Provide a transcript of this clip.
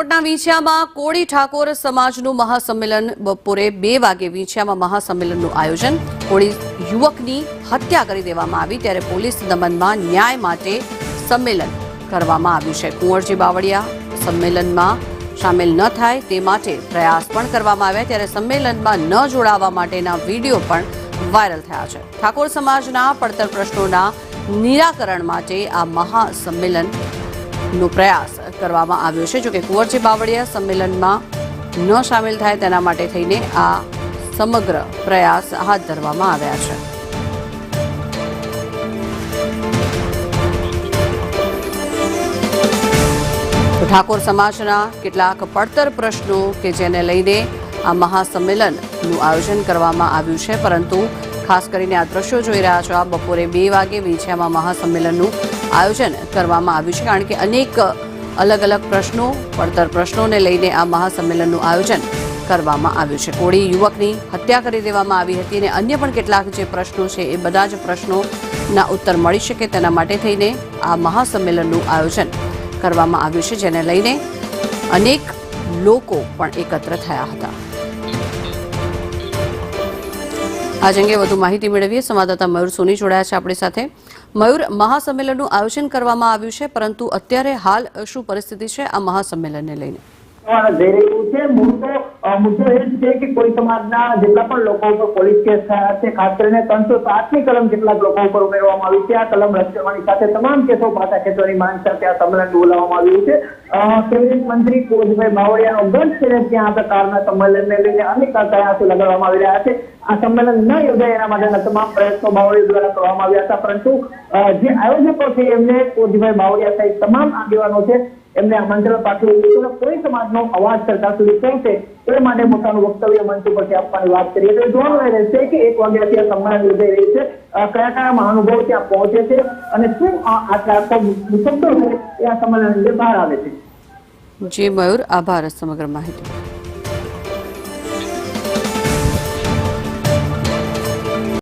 રાજકોટના વીંછિયામાં કોળી ઠાકોર સમાજનું મહાસંમેલન બપોરે 2 વાગે વીંછિયામાં મહાસંમેલનનું આયોજન। કોળી યુવકની હત્યા કરી દેવામાં આવી ત્યારે પોલીસ દમનમાં ન્યાય માટે સંમેલન કરવામાં આવ્યું છે। કુંવરજી બાવળિયા સંમેલનમાં શામેલ ન થાય તે માટે પ્રયાસ પણ કરવામાં આવ્યા ત્યારે સંમેલનમાં ન જોડાવા માટેના વિડીયો પણ વાયરલ થયા છે। ઠાકોર સમાજના પડતર પ્રશ્નોના નિરાકરણ માટે આ મહાસંમેલન નો પ્રયાસ કરવામાં આવ્યો છે। જો કે કુંવરજી બાવળિયા સંમેલનમાં ન શામેલ થાય તેના માટે થઈને આ સમગ્ર પ્રયાસ હાથ ધરવામાં આવ્યા છે। ઠાકોર સમાજના કેટલાક પડતર પ્રશ્નો કે જેને લઈને આ મહાસંમેલનનું આયોજન કરવામાં આવ્યું છે, પરંતુ ખાસ કરીને આ દ્રશ્યો જોઈ રહ્યા છો, આ બપોરે 2 વાગે વીંછિયામાં મહાસંમેલનનું આયોજન કરવામાં આવ્યું છે, કારણ કે અનેક અલગ અલગ પ્રશ્નો પડતર પ્રશ્નોને લઈને આ મહાસંમેલનનું આયોજન કરવામાં આવ્યું છે। કોળી યુવકની હત્યા કરી દેવામાં આવી હતી અને અન્ય પણ કેટલાક જે પ્રશ્નો છે એ બધા જ પ્રશ્નોના ઉત્તર મળી શકે તેના માટે થઈને આ મહાસંમેલનનું આયોજન કરવામાં આવ્યું છે, જેને લઈને અનેક લોકો પણ એકત્ર થયા હતા। આ અંગે વધુ માહિતી મેળવીએ સંવાદદાતા મયુર સોની જોડાયા છે આપણી સાથે। મયુર, મહાસંમેલનનું આયોજન કરવામાં આવ્યું છે, પરંતુ અત્યારે હાલ શું પરિસ્થિતિ છે આ મહાસંમેલનને લઈને? જઈ રહ્યું છે મુદ્દો એ છે કે કોઈ સમાજના જેટલા પણ લોકો ઉપર પોલીસ કેસ થયા છે, ખાસ કરીને 307ની કલમ કેટલાક લોકો ઉપર ઉમેરવામાં આવી છે। આ કલમ રદ કરવાની સાથે તમામ કેસો પાછા ખેંચવાની માંગ સાથે આ સંમેલન બોલાવવામાં આવ્યું છે। કેબિનેટ મંત્રી કુંવરજી બાવળિયાનો ગઢ છે ત્યાં આ પ્રકારના સંમેલનને લઈને અનેક પ્રયાસો લગાડવામાં આવી રહ્યા છે। આ સંમેલન ન યોજાય એના માટેના તમામ પ્રયત્નો બાવળિયા દ્વારા કરવામાં આવ્યા હતા, પરંતુ જે આયોજકો છે એમને કુંવરજી બાવળિયા સહિત તમામ આગેવાનો છે એમને આમંત્રણ પાઠવ્યું હતું, કોઈ સમાજનો અવાજ સરકાર સુધી પહોંચે એ માટે પોતાનું વક્તવ્ય મંચ ઉપરથી આપવાની વાત કરીએ તો જોવાનું રહેશે કે 1 વાગ્યાથી આ સંમેલન યોજાઈ રહ્યું છે, કયા મહાનુભાવો ત્યાં પહોંચે છે અને શું આટલા મુસદ્દો છે એ આ સંમેલન અંગે બહાર આવે છે। જી મયુર, આભાર સમગ્ર માહિતી।